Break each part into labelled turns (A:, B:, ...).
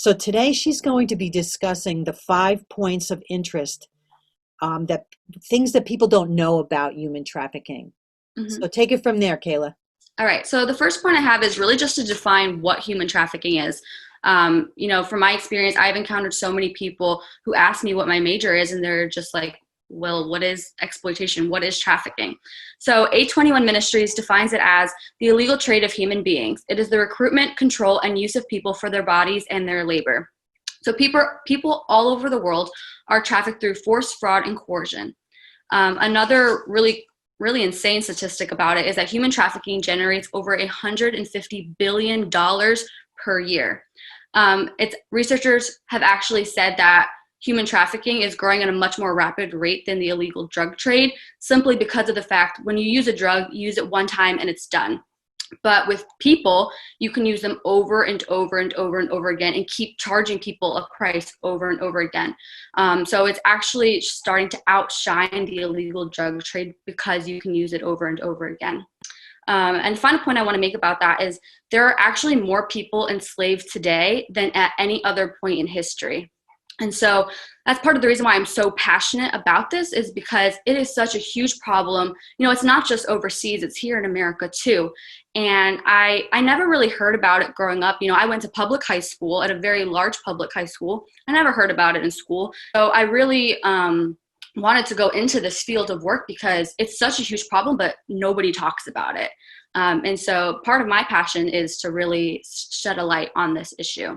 A: So today she's going to be discussing the 5 points of interest, that things that people don't know about human trafficking.
B: Mhm.
A: So take it from there, Kayla.
B: All right. So the first point I have is really just to define what human trafficking is. From my experience, I've encountered so many people who ask me what my major is, and they're just like, well, what is exploitation? What is trafficking? So 821 Ministries defines it as the illegal trade of human beings. It is the recruitment, control, and use of people for their bodies and their labor. So people all over the world are trafficked through force, fraud, and coercion. Another really insane statistic about it is that human trafficking generates over $150 billion per year. It's researchers have actually said that human trafficking is growing at a much more rapid rate than the illegal drug trade, simply because of the fact when you use a drug, you use it one time and it's done. But with people, you can use them over and over and over and over again and keep charging people a price over and over again. So it's actually starting to outshine the illegal drug trade because you can use it over and over again. And the final point I want to make about that is there are actually more people enslaved today than at any other point in history. And so that's part of the reason why I'm so passionate about this, is because it is such a huge problem. It's not just overseas, it's here in America too. And I never really heard about it growing up. I went to public high school, at a very large public high school. I never heard about it in school. So I really wanted to go into this field of work because it's such a huge problem, but nobody talks about it. And so part of my passion is to really shed a light on this issue.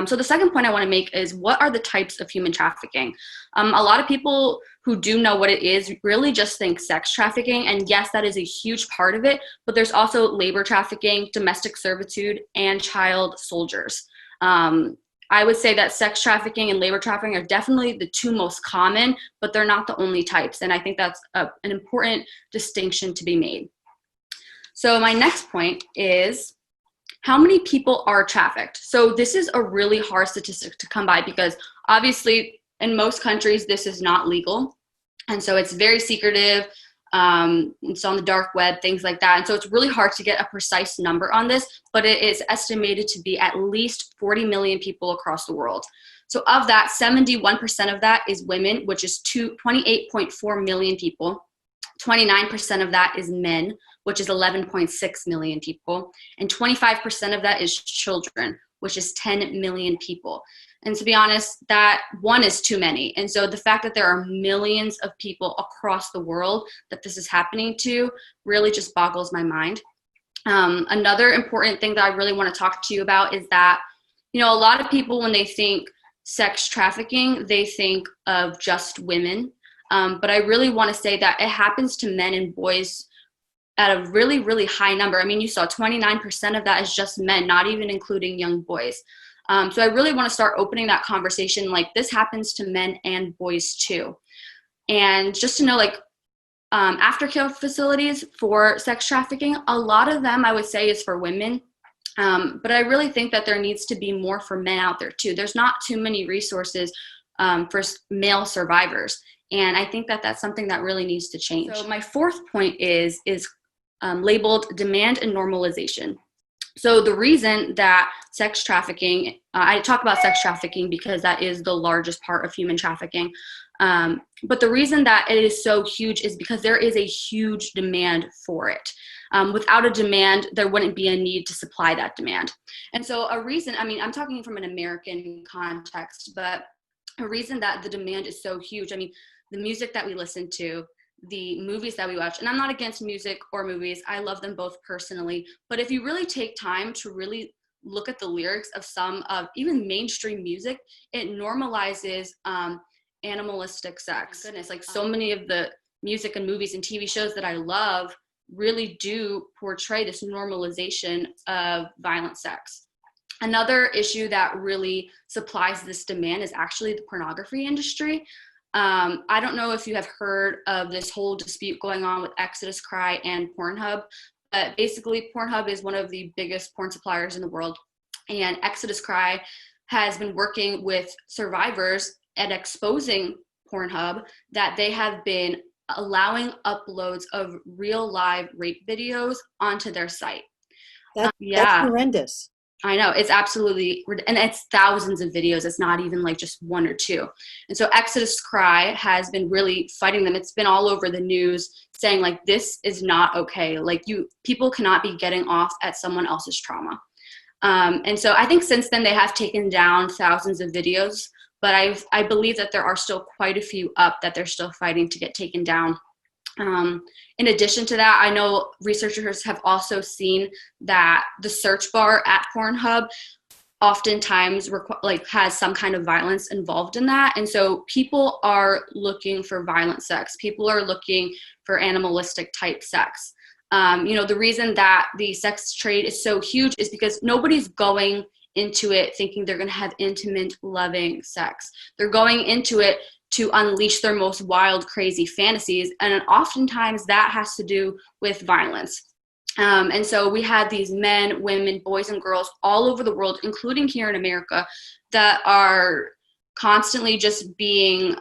B: So the second point I want to make is, what are the types of human trafficking? A lot of people who do know what it is really just think sex trafficking. And yes, that is a huge part of it, but there's also labor trafficking, domestic servitude, and child soldiers. I would say that sex trafficking and labor trafficking are definitely the two most common, but they're not the only types. And I think that's an important distinction to be made. So my next point is, how many people are trafficked? So this is a really hard statistic to come by because obviously in most countries this is not legal. And so it's very secretive. It's on the dark web, things like that. And so it's really hard to get a precise number on this, but it is estimated to be at least 40 million people across the world. So of that, 71% of that is women, which is 28.4 million people. 29% of that is men, which is 11.6 million people. And 25% of that is children, which is 10 million people. And to be honest, that one is too many. And so the fact that there are millions of people across the world that this is happening to really just boggles my mind. Another important thing that I really want to talk to you about is that, a lot of people, when they think sex trafficking, they think of just women. But I really want to say that it happens to men and boys at a really, really high number. I mean, you saw 29% of that is just men, not even including young boys. So I really want to start opening that conversation. Like, this happens to men and boys too. And just to know, aftercare facilities for sex trafficking, a lot of them I would say is for women. But I really think that there needs to be more for men out there too. There's not too many resources for male survivors. And I think that that's something that really needs to change. So my fourth point is labeled demand and normalization. So the reason that sex trafficking, I talk about sex trafficking because that is the largest part of human trafficking. But the reason that it is so huge is because there is a huge demand for it. Without a demand, there wouldn't be a need to supply that demand. And so a reason, I'm talking from an American context, but a reason that the demand is so huge, the music that we listen to, the movies that we watch, and I'm not against music or movies, I love them both personally, but if you really take time to really look at the lyrics of some of even mainstream music, it normalizes animalistic sex. Goodness, so many of the music and movies and TV shows that I love really do portray this normalization of violent sex. Another issue that really supplies this demand is actually the pornography industry. I don't know if you have heard of this whole dispute going on with Exodus Cry and Pornhub, but basically Pornhub is one of the biggest porn suppliers in the world, and Exodus Cry has been working with survivors and exposing Pornhub that they have been allowing uploads of real live rape videos onto their site.
A: That's
B: Yeah.
A: horrendous.
B: I know, it's absolutely, and it's thousands of videos. It's not even like just one or two. And so Exodus Cry has been really fighting them. It's been all over the news saying like, this is not okay. Like people cannot be getting off at someone else's trauma. And so I think since then they have taken down thousands of videos, but I believe that there are still quite a few up that they're still fighting to get taken down. In addition to that, I know researchers have also seen that the search bar at Pornhub oftentimes has some kind of violence involved in that. And so people are looking for violent sex. People are looking for animalistic type sex. The reason that the sex trade is so huge is because nobody's going into it thinking they're going to have intimate, loving sex. They're going into it to unleash their most wild, crazy fantasies. And oftentimes that has to do with violence. And so we had these men, women, boys, and girls all over the world, including here in America, that are constantly just being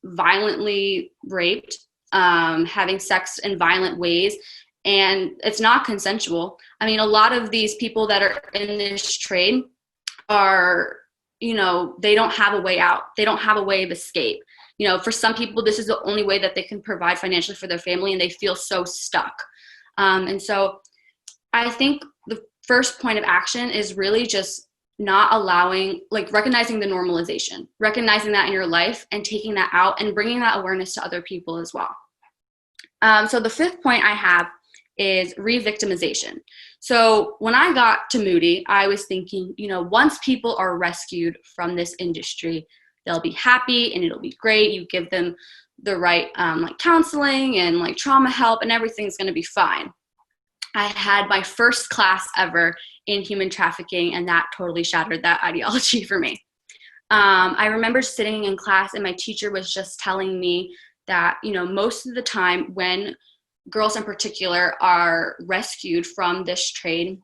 B: violently raped, having sex in violent ways. And it's not consensual. I mean, a lot of these people that are in this trade are, they don't have a way out. They don't have a way of escape. For some people, this is the only way that they can provide financially for their family, and they feel so stuck. And so I think the first point of action is really just not allowing, recognizing the normalization, recognizing that in your life and taking that out and bringing that awareness to other people as well. So the fifth point I have is re-victimization. So when I got to Moody, I was thinking, once people are rescued from this industry, they'll be happy and it'll be great. You give them the right counseling and trauma help, and everything's going to be fine. I had my first class ever in human trafficking, and that totally shattered that ideology for me. I remember sitting in class and my teacher was just telling me that, most of the time when girls in particular are rescued from this trade,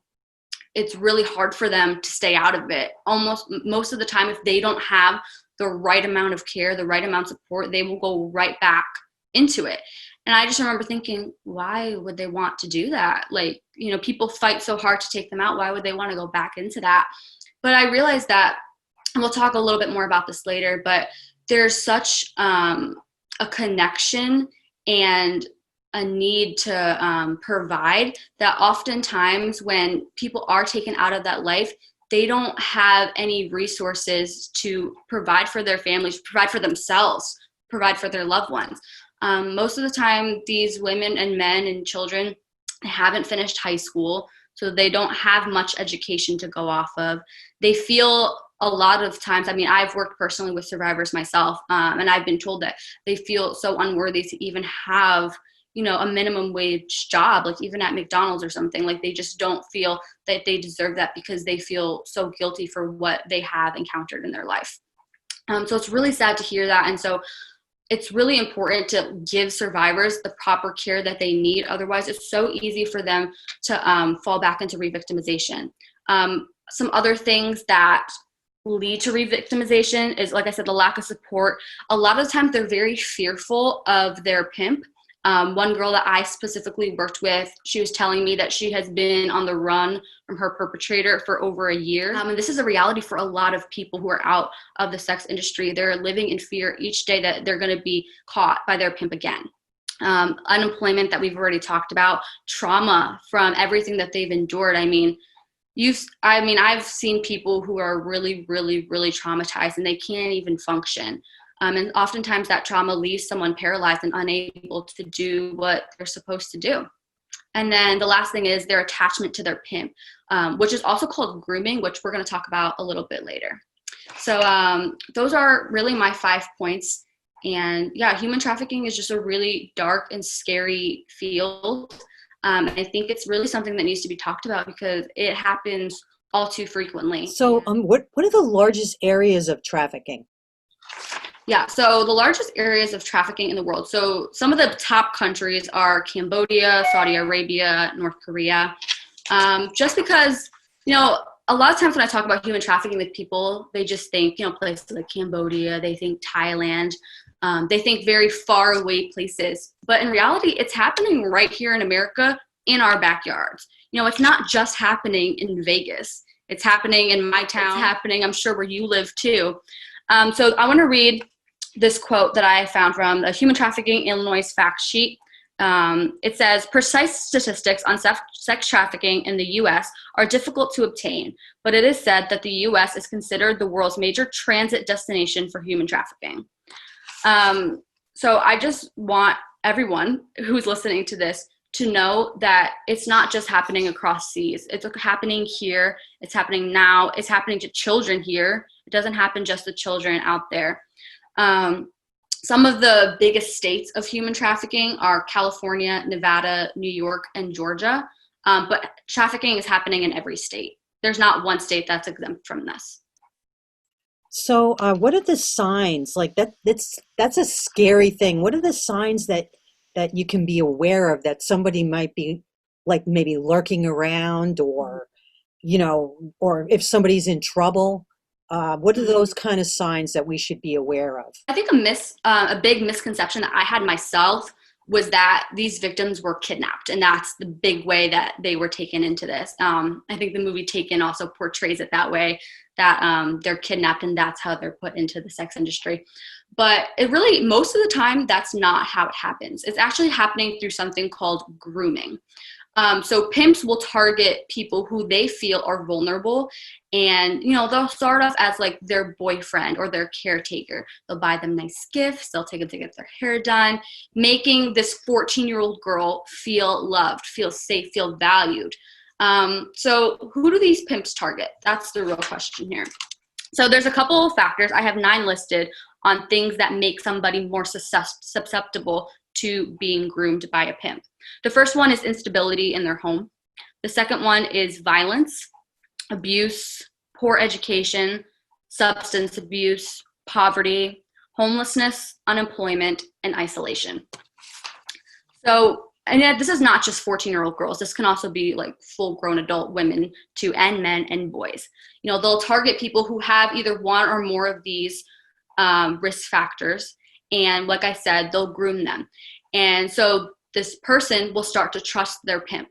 B: it's really hard for them to stay out of it. Most of the time, if they don't have the right amount of care, the right amount of support, they will go right back into it. And I just remember thinking, why would they want to do that? People fight so hard to take them out. Why would they want to go back into that? But I realized that, and we'll talk a little bit more about this later, but there's such a connection and a need to provide that oftentimes when people are taken out of that life, they don't have any resources to provide for their families, provide for themselves, provide for their loved ones. Most of the time, these women and men and children haven't finished high school, so they don't have much education to go off of. They feel a lot of times, I've worked personally with survivors myself, and I've been told that they feel so unworthy to even have a minimum wage job, even at McDonald's or something. They just don't feel that they deserve that because they feel so guilty for what they have encountered in their life. So it's really sad to hear that. And so it's really important to give survivors the proper care that they need. Otherwise, it's so easy for them to fall back into re-victimization. Some other things that lead to re-victimization is, like I said, the lack of support. A lot of the times they're very fearful of their pimp. One girl that I specifically worked with, she was telling me that she has been on the run from her perpetrator for over a year. And this is a reality for a lot of people who are out of the sex industry. They're living in fear each day that they're going to be caught by their pimp again. Unemployment that we've already talked about, trauma from everything that they've endured. I've seen people who are really, really, really traumatized and they can't even function. And oftentimes that trauma leaves someone paralyzed and unable to do what they're supposed to do. And then the last thing is their attachment to their pimp, which is also called grooming, which we're going to talk about a little bit later. So those are really my 5 points. And yeah, human trafficking is just a really dark and scary field. And I think it's really something that needs to be talked about because it happens all too frequently.
A: So what are the largest areas of trafficking?
B: Yeah, so the largest areas of trafficking in the world. So some of the top countries are Cambodia, Saudi Arabia, North Korea. Just because, a lot of times when I talk about human trafficking with people, they just think, places like Cambodia, they think Thailand, they think very far away places. But in reality, it's happening right here in America in our backyards. It's not just happening in Vegas. It's happening in my town. It's happening, I'm sure, where you live too. So I want to read this quote that I found from the Human Trafficking Illinois fact sheet. It says, precise statistics on sex trafficking in the U.S. are difficult to obtain, but it is said that the U.S. is considered the world's major transit destination for human trafficking. So I just want everyone who's listening to this to know that it's not just happening across seas. It's happening here. It's happening now. It's happening to children here. It doesn't happen just to children out there. Some of the biggest states of human trafficking are California, Nevada, New York, and Georgia. But trafficking is happening in every state. There's not one state that's exempt from this.
A: So, what are the signs? Like that's a scary thing. What are the signs that you can be aware of that somebody might be like maybe lurking around, or or if somebody's in trouble? What are those kind of signs that we should be aware of?
B: I think a big misconception that I had myself was that these victims were kidnapped, and that's the big way that they were taken into this. I think the movie Taken also portrays it that way, that they're kidnapped and that's how they're put into the sex industry. But it really, most of the time, that's not how it happens. It's actually happening through something called grooming. So pimps will target people who they feel are vulnerable, and they'll start off as like their boyfriend or their caretaker. They'll buy them nice gifts, they'll take them to get their hair done, making this 14-year-old girl feel loved, feel safe, feel valued. So who do these pimps target? That's the real question here. So there's a couple of factors. I have 9 listed on things that make somebody more susceptible to being groomed by a pimp. The first one is instability in their home. The second one is violence, abuse, poor education, substance abuse, poverty, homelessness, unemployment, and isolation. So, and yet this is not just 14-year-old girls. This can also be like full-grown adult women too, and men and boys. They'll target people who have either one or more of these risk factors. And like I said, they'll groom them. And so this person will start to trust their pimp,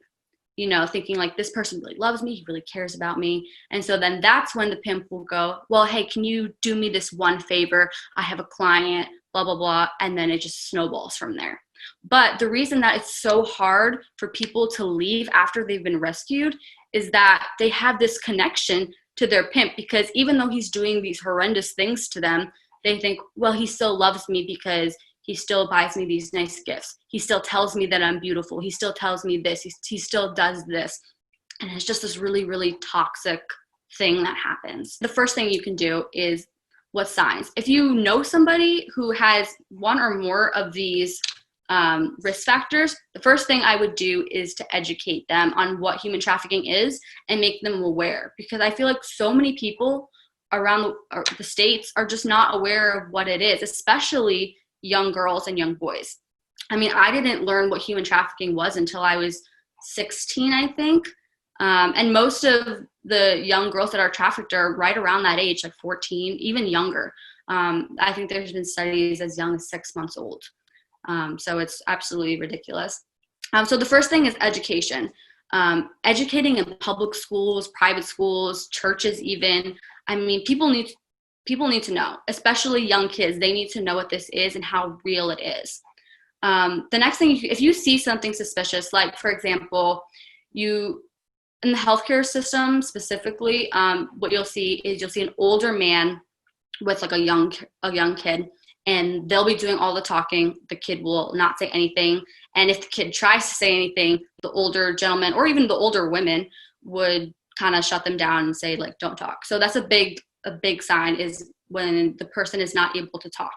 B: thinking like, this person really loves me, he really cares about me. And so then that's when the pimp will go, well, hey, can you do me this one favor? I have a client, blah, blah, blah. And then it just snowballs from there. But the reason that it's so hard for people to leave after they've been rescued is that they have this connection to their pimp, because even though he's doing these horrendous things to them, they think, well, he still loves me because he still buys me these nice gifts. He still tells me that I'm beautiful. He still tells me this. He still does this. And it's just this really, really toxic thing that happens. The first thing you can do is what signs. If you know somebody who has one or more of these risk factors, the first thing I would do is to educate them on what human trafficking is and make them aware. Because I feel like so many people around the states are just not aware of what it is, especially young girls and young boys. I mean, I didn't learn what human trafficking was until I was 16, I think. And most of the young girls that are trafficked are right around that age, like 14, even younger. I think there's been studies as young as 6 months old. So it's absolutely ridiculous. So the first thing is education. Educating in public schools, private schools, churches even. I mean, people need to know, especially young kids. They need to know what this is and how real it is. The next thing, if you see something suspicious, like, for example, in the healthcare system specifically, what you'll see an older man with like a young kid, and they'll be doing all the talking. The kid will not say anything. And if the kid tries to say anything, the older gentleman or even the older women would kind of shut them down and say, like, don't talk. So that's a big sign, is when the person is not able to talk.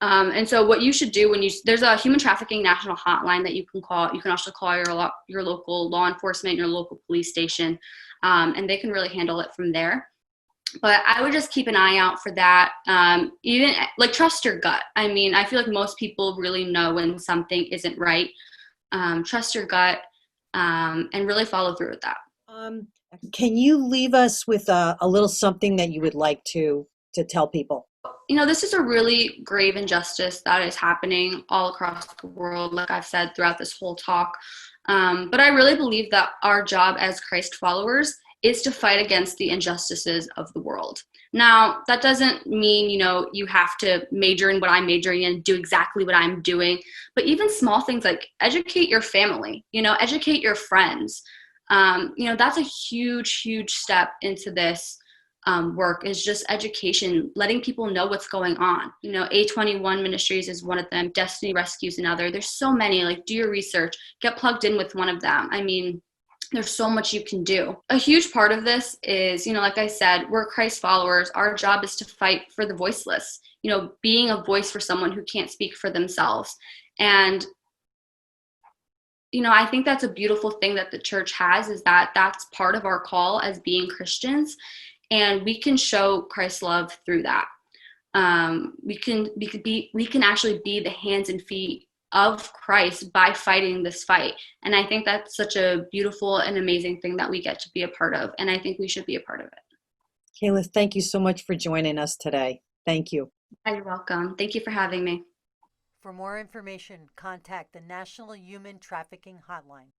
B: And so what you should do there's a human trafficking national hotline that you can call. You can also call your local law enforcement, your local police station, and they can really handle it from there. But I would just keep an eye out for that. Even like, trust your gut. I mean, I feel like most people really know when something isn't right. Trust your gut, and really follow through with that.
A: Can you leave us with a little something that you would like to tell people?
B: This is a really grave injustice that is happening all across the world, like I've said throughout this whole talk. But I really believe that our job as Christ followers is to fight against the injustices of the world. Now, that doesn't mean, you have to major in what I'm majoring in, do exactly what I'm doing, but even small things like educate your family, educate your friends. That's a huge, huge step into this work is just education, letting people know what's going on. A21 Ministries is one of them, Destiny Rescue's another. There's so many, like do your research, get plugged in with one of them. I mean, there's so much you can do. A huge part of this is, like I said, we're Christ followers. Our job is to fight for the voiceless, being a voice for someone who can't speak for themselves. And I think that's a beautiful thing that the church has, is that that's part of our call as being Christians, and we can show Christ's love through that. We can actually be the hands and feet of Christ by fighting this fight, and I think that's such a beautiful and amazing thing that we get to be a part of, and I think we should be a part of it.
A: Kayla, thank you so much for joining us today. Thank you.
B: You're welcome. Thank you for having me.
A: For more information, contact the National Human Trafficking Hotline.